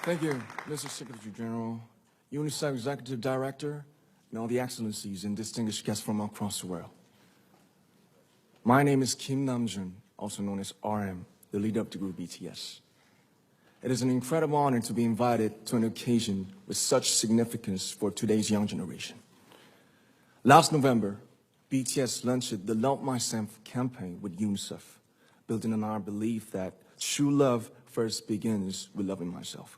Thank you, Mr. Secretary General, UNICEF Executive Director, and all the excellencies and distinguished guests from across the world. My name is Kim Namjoon, also known as RM, the leader of the group BTS. It is an incredible honor to be invited to an occasion with such significance for today's young generation. Last November, BTS launched the Love Myself campaign with UNICEF, building on our belief that true love first begins with loving myself.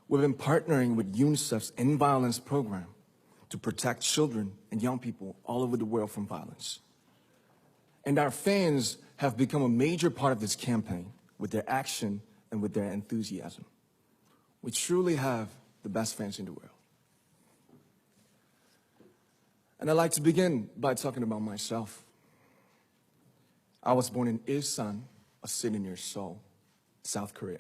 We've been partnering with UNICEF's End Violence program to protect children and young people all over the world from violence. And our fans have become a major part of this campaign with their action and with their enthusiasm. We truly have the best fans in the world. And I'd like to begin by talking about myself. I was born in Ilsan, a city near Seoul, South Korea.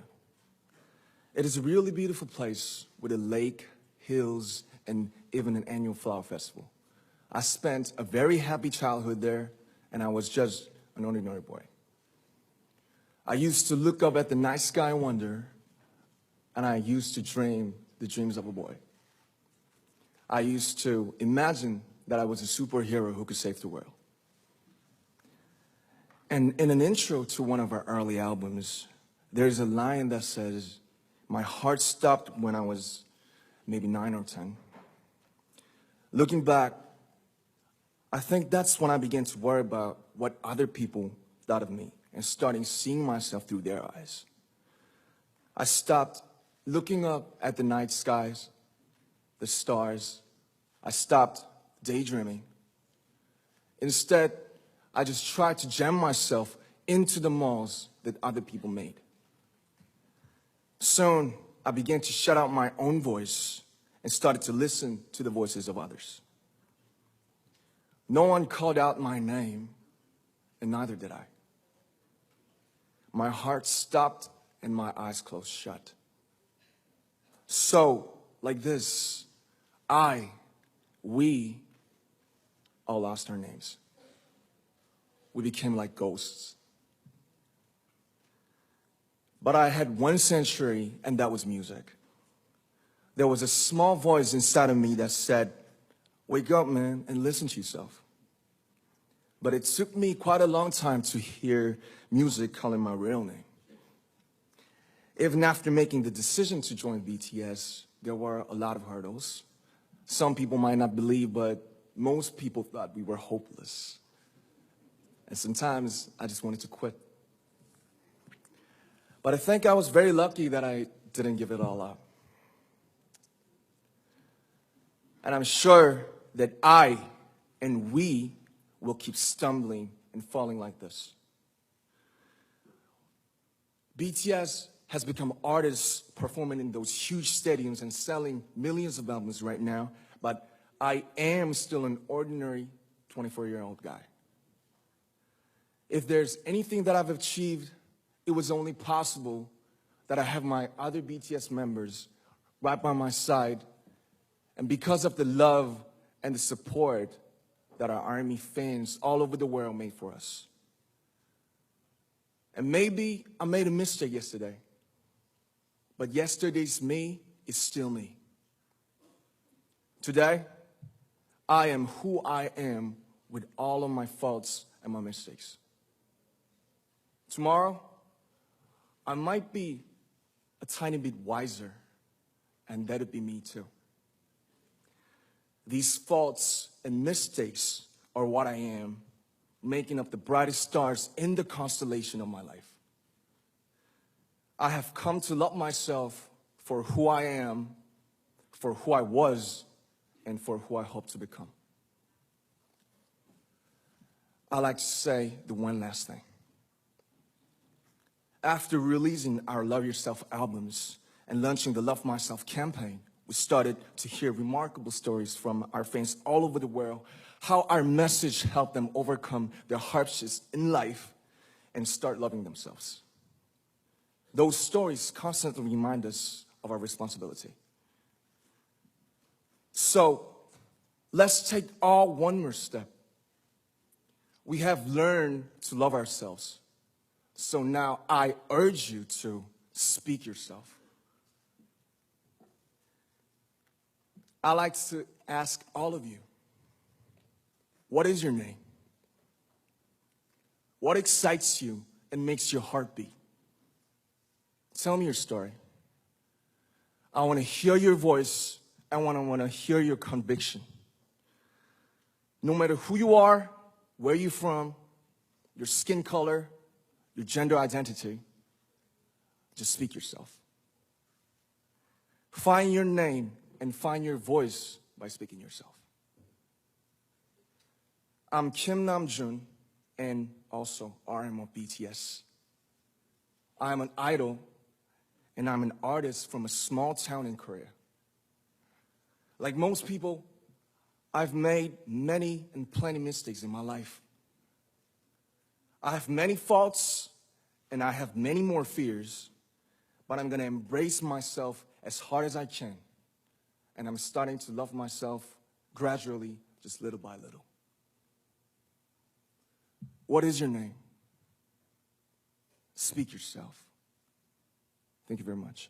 It is a really beautiful place with a lake, hills, and even an annual flower festival. I spent a very happy childhood there, and I was just an ordinary boy. I used to look up at the night sky and wonder, and I used to dream the dreams of a boy. I used to imagine that I was a superhero who could save the world. And in an intro to one of our early albums, there's a line that says, "My heart stopped when I was maybe 9 or 10. Looking back, I think that's when I began to worry about what other people thought of me and starting seeing myself through their eyes. I stopped looking up at the night skies, the stars. I stopped daydreaming. Instead, I just tried to jam myself into the malls that other people made. Soon, I began to shut out my own voice and started to listen to the voices of others. No one called out my name, and neither did I. My heart stopped and my eyes closed shut. So, like this, we all lost our names. We became like ghosts. But I had one sanctuary, and that was music. There was a small voice inside of me that said, "Wake up, man, and listen to yourself." But it took me quite a long time to hear music calling my real name. Even after making the decision to join BTS, there were a lot of hurdles. Some people might not believe, but most people thought we were hopeless. And sometimes I just wanted to quit. But I think I was very lucky that I didn't give it all up. And I'm sure that I and we will keep stumbling and falling like this. BTS has become artists performing in those huge stadiums and selling millions of albums right now, but I am still an ordinary 24-year-old guy. If there's anything that I've achieved, it was only possible that I have my other BTS members right by my side, and because of the love and the support that our ARMY fans all over the world made for us. And maybe I made a mistake yesterday, but yesterday's me is still me. Today, I am who I am with all of my faults and my mistakes. Tomorrow, I might be a tiny bit wiser, and that'd be me too. These faults and mistakes are what I am, making up the brightest stars in the constellation of my life. I have come to love myself for who I am, for who I was, and for who I hope to become. I'd like to say the one last thing. After releasing our Love Yourself albums and launching the Love Myself campaign, we started to hear remarkable stories from our fans all over the world, how our message helped them overcome their hardships in life and start loving themselves. Those stories constantly remind us of our responsibility. So, let's take all one more step. We have learned to love ourselves. So now I urge you to speak yourself. I like to ask all of you, what is your name? What excites you and makes your heart beat? Tell me your story. I want to hear your voice. I want to hear your conviction. No matter who you are, where you're from, your skin color, your gender identity, just speak yourself. Find your name and find your voice by speaking yourself. I'm Kim Namjoon, and also RM of BTS. I'm an idol, and I'm an artist from a small town in Korea. Like most people, I've made many and plenty mistakes in my life. I have many faults, and I have many more fears, but I'm gonna embrace myself as hard as I can, and I'm starting to love myself gradually, just little by little. What is your name? Speak yourself. Thank you very much.